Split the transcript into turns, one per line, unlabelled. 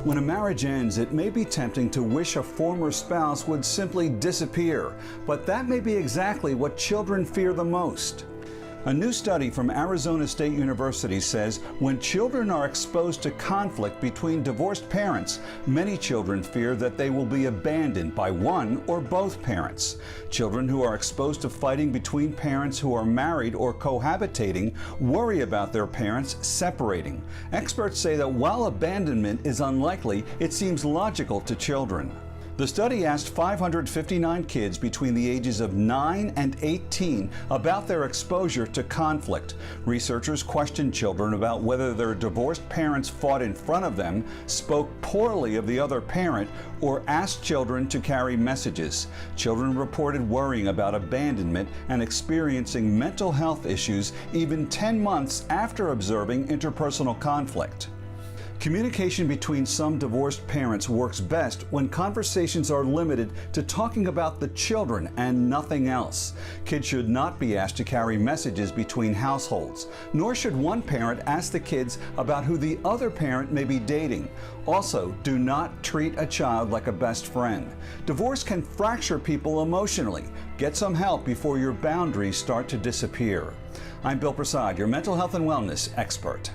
When a marriage ends, it may be tempting to wish a former spouse would simply disappear, but that may be exactly what children fear the most. A new study from Arizona State University says when children are exposed to conflict between divorced parents, many children fear that they will be abandoned by one or both parents. Children who are exposed to fighting between parents who are married or cohabitating worry about their parents separating. Experts say that while abandonment is unlikely, it seems logical to children. The study asked 559 kids between the ages of 9 and 18 about their exposure to conflict. Researchers questioned children about whether their divorced parents fought in front of them, spoke poorly of the other parent, or asked children to carry messages. Children reported worrying about abandonment and experiencing mental health issues even 10 months after observing interpersonal conflict. Communication between some divorced parents works best when conversations are limited to talking about the children and nothing else. Kids should not be asked to carry messages between households, nor should one parent ask the kids about who the other parent may be dating. Also, do not treat a child like a best friend. Divorce can fracture people emotionally. Get some help before your boundaries start to disappear. I'm Bill Prasad, your mental health and wellness expert.